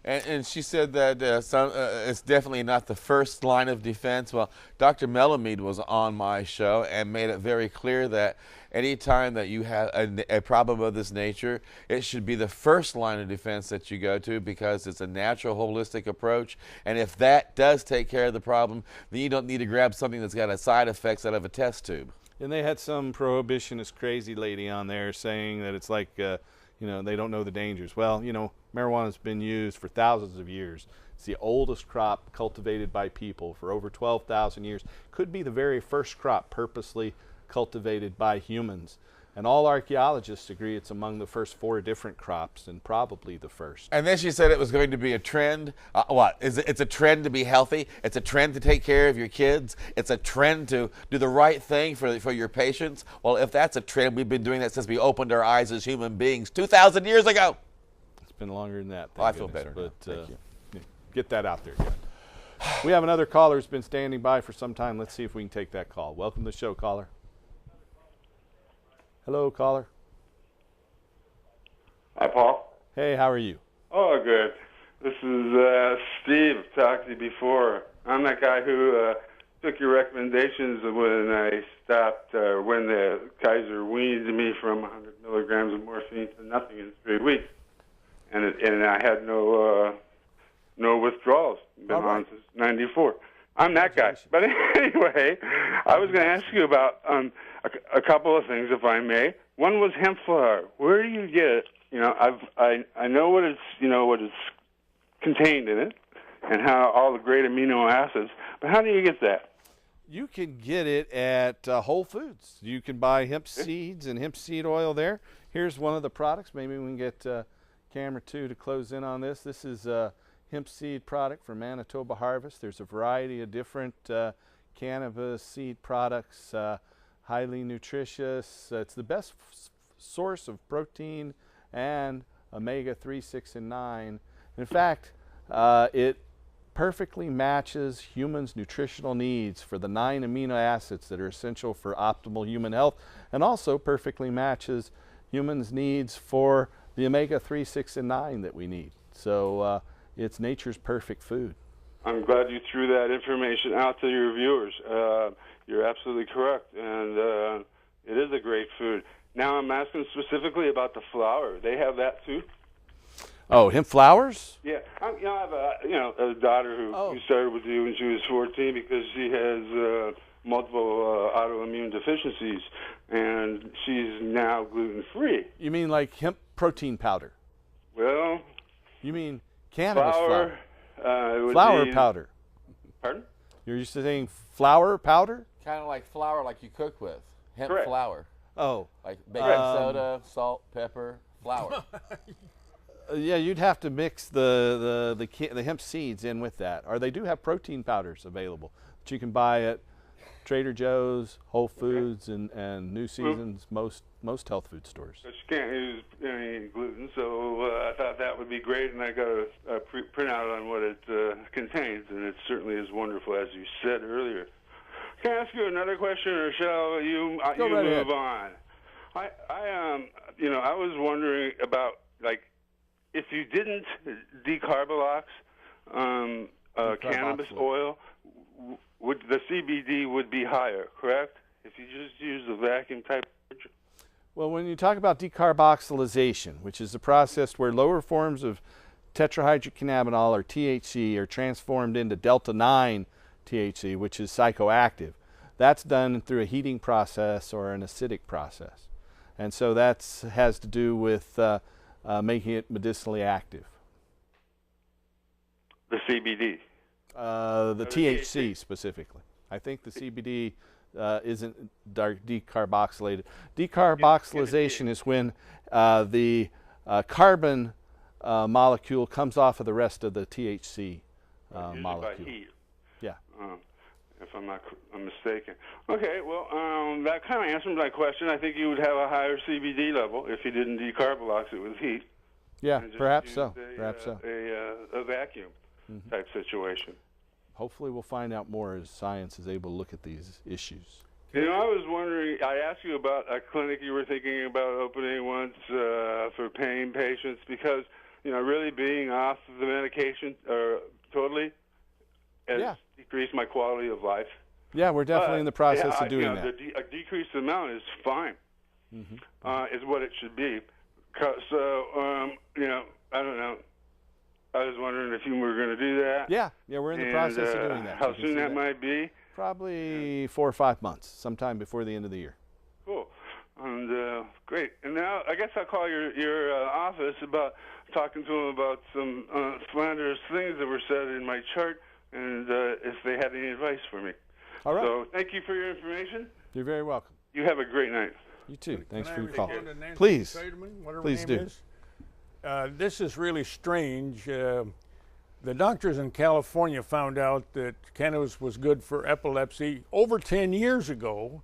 And she said that it's definitely not the first line of defense. Well, Dr. Melamede was on my show and made it very clear that any time that you have a problem of this nature, it should be the first line of defense that you go to, because it's a natural, holistic approach. And if that does take care of the problem, then you don't need to grab something that's got a side effects out of a test tube. And they had some prohibitionist crazy lady on there saying that it's like, you know, they don't know the dangers. Well, you know, marijuana's been used for thousands of years. It's the oldest crop cultivated by people for over 12,000 years. Could be the very first crop purposely cultivated by humans. And all archaeologists agree it's among the first 4 different crops, and probably the first. And then she said it was going to be a trend. It's a trend to be healthy. It's a trend to take care of your kids. It's a trend to do the right thing for your patients. Well, if that's a trend, we've been doing that since we opened our eyes as human beings 2,000 years ago. It's been longer than that. I feel better but Thank you. Get that out there. We have another caller who's been standing by for some time. Let's see if we can take that call. Welcome to the show, caller. Hello, caller. Hi, Paul. Hey, how are you? Oh, good. This is Steve. I've talked to you before. I'm that guy who took your recommendations when I stopped, when the Kaiser weaned me from 100 milligrams of morphine to nothing in 3 weeks. And I had no withdrawals. Been on since '94. I'm that guy. But anyway, I was going to ask you about a couple of things, if I may. One was hemp flower. Where do you get it? You know, I know what it's contained in it, and how all the great amino acids. But how do you get that? You can get it at Whole Foods. You can buy hemp seeds and hemp seed oil there. Here's one of the products. Maybe we can get camera 2 to close in on this. This is hemp seed product from Manitoba Harvest. There's a variety of different cannabis seed products, highly nutritious. It's the best source of protein and omega-3, 6, and 9. In fact, it perfectly matches humans' nutritional needs for the 9 amino acids that are essential for optimal human health, and also perfectly matches humans' needs for the omega-3, 6, and 9 that we need. So it's nature's perfect food. I'm glad you threw that information out to your viewers. You're absolutely correct, and it is a great food. Now I'm asking specifically about the flour. They have that too? Oh, hemp flowers? Yeah, I have a daughter who started with you when she was 14 because she has multiple autoimmune deficiencies, and she's now gluten-free. You mean like hemp protein powder? Well, you mean cannabis flour? Flour powder. Pardon? You're saying flour powder? Kind of like flour, like you cook with. Hemp Correct. flour. Oh. Like baking soda, salt, pepper, flour. Yeah, you'd have to mix the hemp seeds in with that. Or they do have protein powders available that you can buy at Trader Joe's, Whole Foods, and New Seasons, most health food stores. But you can't use any gluten, so I thought that would be great, and I got a printout on what it contains, and it certainly is wonderful, as you said earlier. Can I ask you another question, or shall you move on? I was wondering about, like, if you didn't decarbolox cannabis oil, would the CBD would be higher, correct? If you just use the vacuum type. Well, when you talk about decarboxylation, which is the process where lower forms of tetrahydrocannabinol, or THC, are transformed into delta-9 THC, which is psychoactive, that's done through a heating process or an acidic process. And so that has to do with making it medicinally active. The CBD? The THC specifically. I think the CBD isn't decarboxylated. Decarboxylation is when the carbon molecule comes off of the rest of the THC usually molecule. by heat. Yeah. If I'm mistaken. Okay, well, that kind of answers my question. I think you would have a higher CBD level if you didn't decarbolox it with heat. Yeah, and just perhaps use so. Perhaps so. A vacuum type situation. Hopefully we'll find out more as science is able to look at these issues. You know, I was wondering, I asked you about a clinic you were thinking about opening once for pain patients because, you know, really being off the medication totally has decreased my quality of life. Yeah, we're definitely in the process of doing that. A decreased amount is fine, is what it should be. So, you know, I don't know. I was wondering if you were going to do that. Yeah, we're in the process of doing that. How soon that might be? Probably 4 or 5 months, sometime before the end of the year. Cool. And great. And now I guess I'll call your office about talking to them about some slanderous things that were said in my chart, and if they had any advice for me. All right. So thank you for your information. You're very welcome. You have a great night. You too. Thanks Can for I your call. respond to Nancy Please. Seiderman, whatever Please her do. name is? This is really strange. The doctors in California found out that cannabis was good for epilepsy over 10 years ago.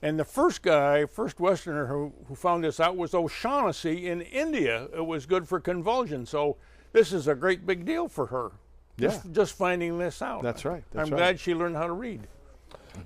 And the first Westerner who found this out was O'Shaughnessy in India. It was good for convulsion. So this is a great big deal for her. Just finding this out. That's right. I'm glad she learned how to read.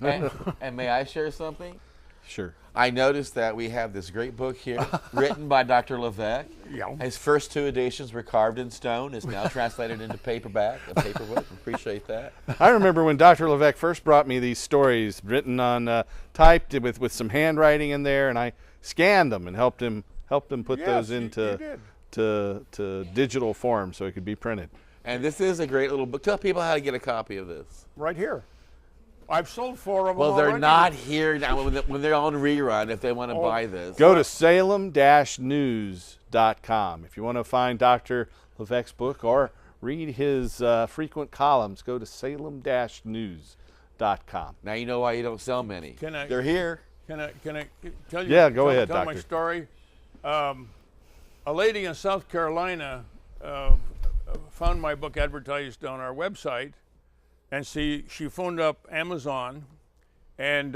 And may I share something? Sure. I noticed that we have this great book here, written by Dr. Levesque. Yeah. His first 2 editions were carved in stone. It's now translated into paperback, a paperbook. Appreciate that. I remember when Dr. Levesque first brought me these stories written on typed with some handwriting in there, and I scanned them and helped him put those into to digital form so it could be printed. And this is a great little book. Tell people how to get a copy of this. Right here. I've sold 4 of them Well, they're already. not here now when they're on rerun if they want to buy this. Go to salem-news.com. If you want to find Dr. Levesque's book or read his frequent columns, go to salem-news.com. Now you know why you don't sell many. They're here. Can I tell you? Yeah, go ahead, tell my Doctor. story. A lady in South Carolina found my book advertised on our website, and she phoned up Amazon, and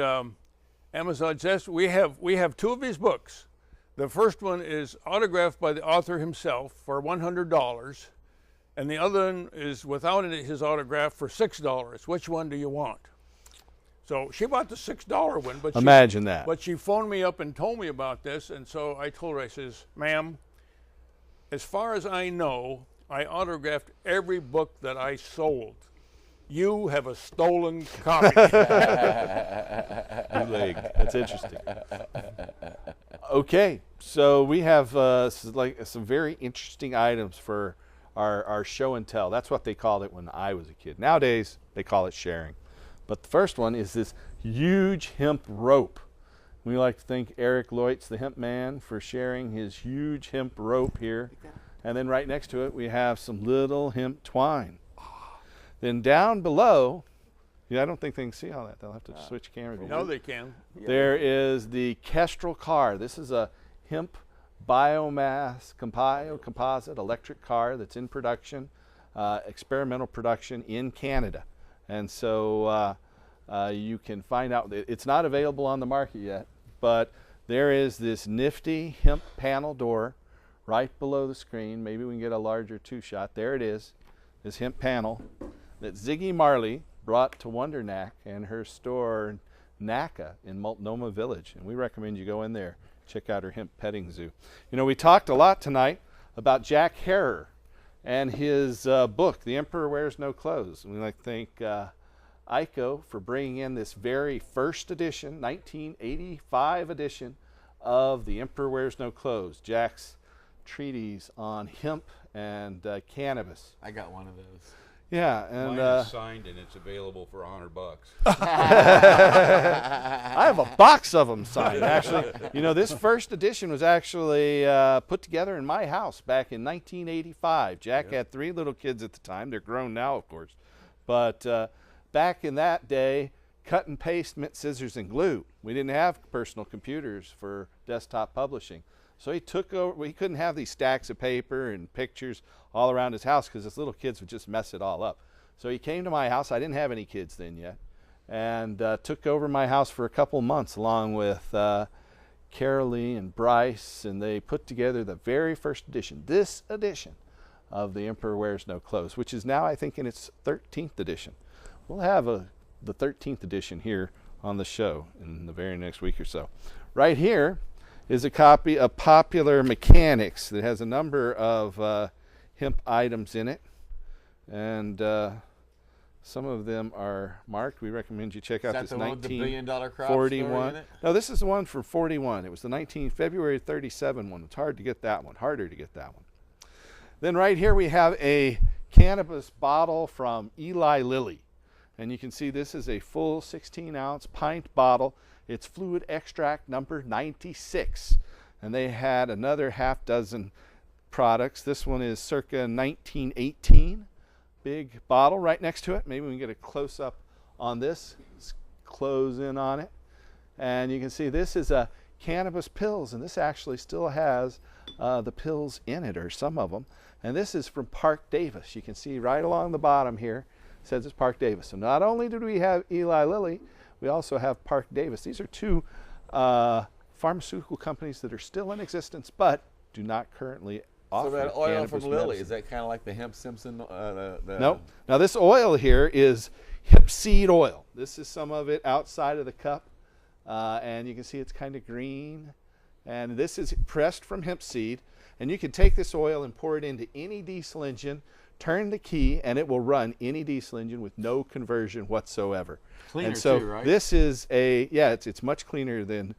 Amazon says we have 2 of his books. The first one is autographed by the author himself for $100, and the other one is without his autograph for $6. Which one do you want? So she bought the $6 one, but Imagine that. But she phoned me up and told me about this, and so I told her, I says, ma'am, as far as I know, I autographed every book that I sold. You have a stolen copy. That's interesting. Okay, so we have some very interesting items for our show and tell. That's what they called it when I was a kid. Nowadays, they call it sharing. But the first one is this huge hemp rope. We like to thank Eric Leutz, the hemp man, for sharing his huge hemp rope here. And then right next to it, we have some little hemp twine. Then down below, I don't think they can see all that. They'll have to switch cameras. No, they can. There is the Kestrel car. This is a hemp biomass composite electric car that's in production, experimental production in Canada. And so you can find out, it's not available on the market yet, but there is this nifty hemp panel door right below the screen. Maybe we can get a larger 2-shot. There it is, this hemp panel that Ziggy Marley brought to Wondernack and her store NACA in Multnomah Village. And we recommend you go in there, check out her hemp petting zoo. You know, we talked a lot tonight about Jack Herer and his book, The Emperor Wears No Clothes. And we like to thank ICO for bringing in this very first edition, 1985 edition of The Emperor Wears No Clothes, Jack's treatise on hemp and cannabis. I got one of those. Yeah, and mine is signed and it's available for $100. I have a box of them signed, actually. You know, this first edition was actually put together in my house back in 1985. Jack had 3 little kids at the time. They're grown now, of course. But back in that day, cut and paste meant scissors and glue. We didn't have personal computers for desktop publishing. So he took over, he couldn't have these stacks of paper and pictures all around his house because his little kids would just mess it all up. So he came to my house. I didn't have any kids then yet, and took over my house for a couple months along with Carolee and Bryce, and they put together the very first edition, this edition of The Emperor Wears No Clothes, which is now, I think, in its 13th edition. We'll have the 13th edition here on the show in the very next week or so. Right here is a copy of Popular Mechanics that has a number of hemp items in it, and some of them are marked. We recommend you check out this 1941. No, this is the one for 41. It was the February 37 one. It's hard to get that one, harder to get that one. Then right here we have a cannabis bottle from Eli Lilly. And you can see this is a full 16-ounce pint bottle. It's fluid extract number 96. And they had another half dozen products. This one is circa 1918. Big bottle right next to it. Maybe we can get a close-up on this. Let's close in on it. And you can see this is a cannabis pills. And this actually still has the pills in it, or some of them. And this is from Park Davis. You can see right along the bottom here. Says it's Park Davis. So not only did we have Eli Lilly, we also have Park Davis. These are two pharmaceutical companies that are still in existence, but do not currently offer So that oil cannabis from Lilly, medicine. is that kind of like the hemp Simpson? No. Now this oil here is hemp seed oil. This is some of it outside of the cup, and you can see it's kind of green. And this is pressed from hemp seed, and you can take this oil and pour it into any diesel engine, turn the key, and it will run any diesel engine with no conversion whatsoever. Cleaner and so too, right? this is it's much cleaner than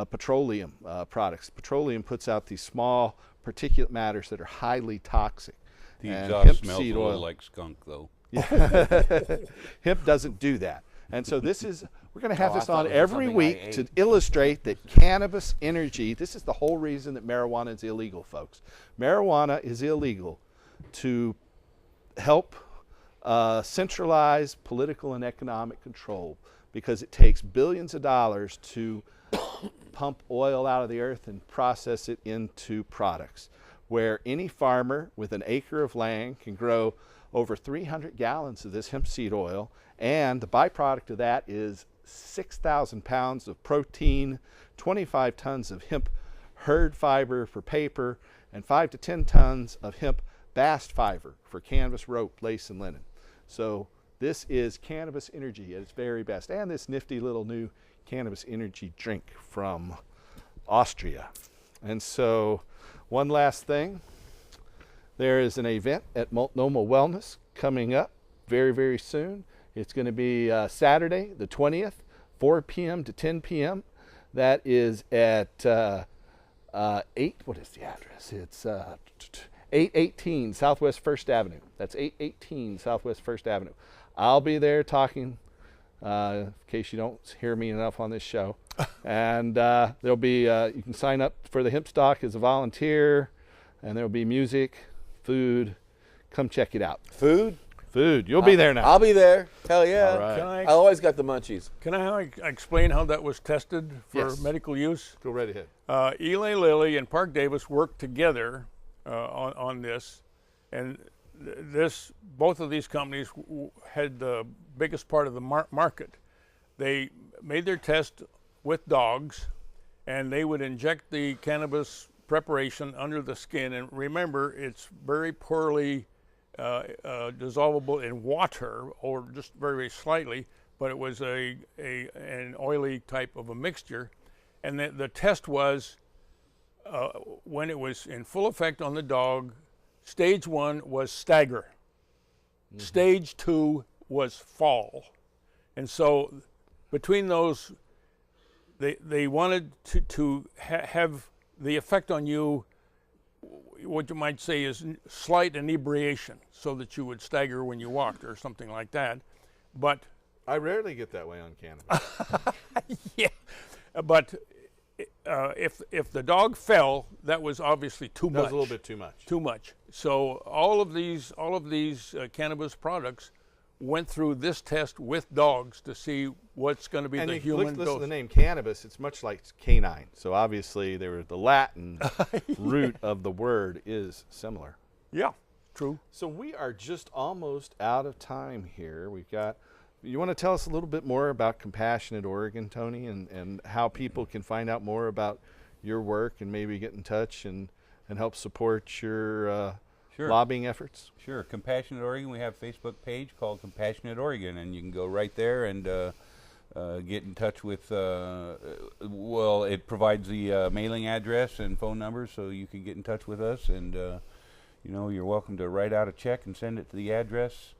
petroleum products. Petroleum puts out these small particulate matters that are highly toxic. The And exhaust hemp smells seed a oil, little like skunk, though. Yeah. Hemp doesn't do that. And so this is, we're going to have this on every week to illustrate that cannabis energy, this is the whole reason that marijuana is illegal, folks. Marijuana is illegal to help centralize political and economic control, because it takes billions of dollars to pump oil out of the earth and process it into products, where any farmer with an acre of land can grow over 300 gallons of this hemp seed oil, and the byproduct of that is 6,000 pounds of protein, 25 tons of hemp hurd fiber for paper, and 5 to 10 tons of hemp bast fiber for canvas, rope, lace, and linen. So this is cannabis energy at its very best, and this nifty little new cannabis energy drink from Austria. And so one last thing, there is an event at Multnomah Wellness coming up very, very soon. It's going to be Saturday the 20th, 4 p.m. to 10 p.m. That is at what is the address? It's 818 Southwest 1st Avenue. That's 818 Southwest 1st Avenue. I'll be there talking, in case you don't hear me enough on this show. And there'll be, you can sign up for the hemp stock as a volunteer, and there'll be music, food. Come check it out. Food? Food. You'll be there now. I'll be there. Hell yeah. All right. I always got the munchies. Can I explain how that was tested for Yes. medical use? Go right ahead. Eli Lilly and Park Davis worked together on this, and both of these companies had the biggest part of the market. They made their test with dogs, and they would inject the cannabis preparation under the skin. And remember, it's very poorly dissolvable in water, or just very, very slightly, but it was an oily type of a mixture. And the test was, when it was in full effect on the dog, stage 1 was stagger. Mm-hmm. Stage 2 was fall. And so between those, they wanted to have the effect on you, what you might say is slight inebriation, so that you would stagger when you walked or something like that. But I rarely get that way on cannabis. yeah, but if the dog fell, that was obviously too much. That was a little bit too much. Too much. So all of these cannabis products went through this test with dogs to see what's going to be the human dose. Listen to the name cannabis. It's much like canine. So obviously, the Latin root of the word is similar. Yeah. True. So we are just almost out of time here. You want to tell us a little bit more about Compassionate Oregon, Tony, and how people can find out more about your work and maybe get in touch and help support your lobbying efforts? Sure. Compassionate Oregon, we have a Facebook page called Compassionate Oregon, and you can go right there and get in touch with, it provides the mailing address and phone number, so you can get in touch with us, and you're welcome to write out a check and send it to the address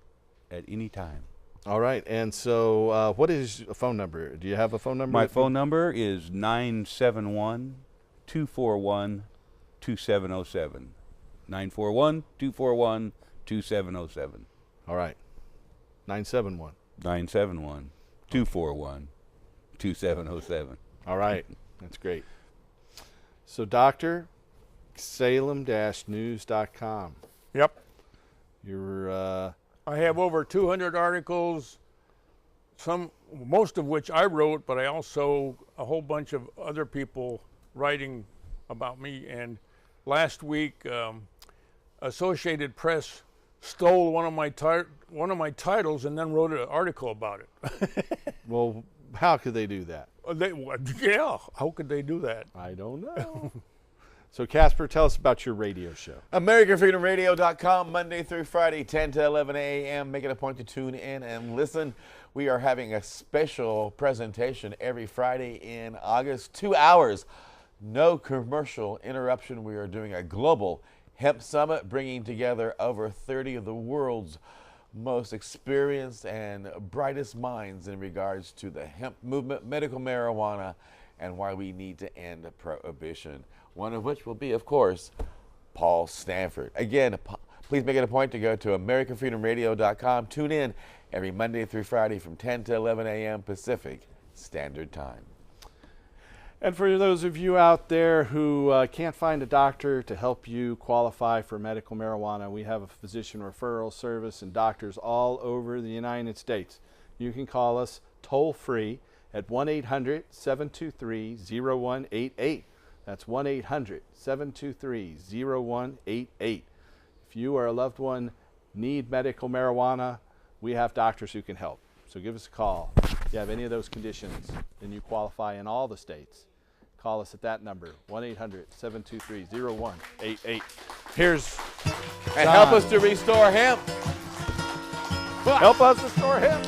at any time. All right, and so what is a phone number? Do you have a phone number? My phone number is 971-241-2707. 941-241-2707. All right. 971-241-2707. All right. That's great. So, Doctor, Salem-news.com. Yep. You're I have over 200 articles, most of which I wrote, but I also a whole bunch of other people writing about me. And last week, Associated Press stole one of my titles and then wrote an article about it. Well, how could they do that? Yeah, how could they do that? I don't know. So, Casper, tell us about your radio show. AmericanFreedomRadio.com, Monday through Friday, 10 to 11 a.m. Make it a point to tune in and listen. We are having a special presentation every Friday in August, 2 hours. No commercial interruption. We are doing a global hemp summit, bringing together over 30 of the world's most experienced and brightest minds in regards to the hemp movement, medical marijuana, and why we need to end prohibition. One of which will be, of course, Paul Stanford. Again, please make it a point to go to AmericanFreedomRadio.com. Tune in every Monday through Friday from 10 to 11 a.m. Pacific Standard Time. And for those of you out there who can't find a doctor to help you qualify for medical marijuana, we have a physician referral service and doctors all over the United States. You can call us toll-free at 1-800-723-0188. That's 1-800-723-0188. If you or a loved one need medical marijuana, we have doctors who can help. So give us a call. If you have any of those conditions, then you qualify in all the states. Call us at that number, 1-800-723-0188. Here's and help us to restore hemp. Help us restore hemp.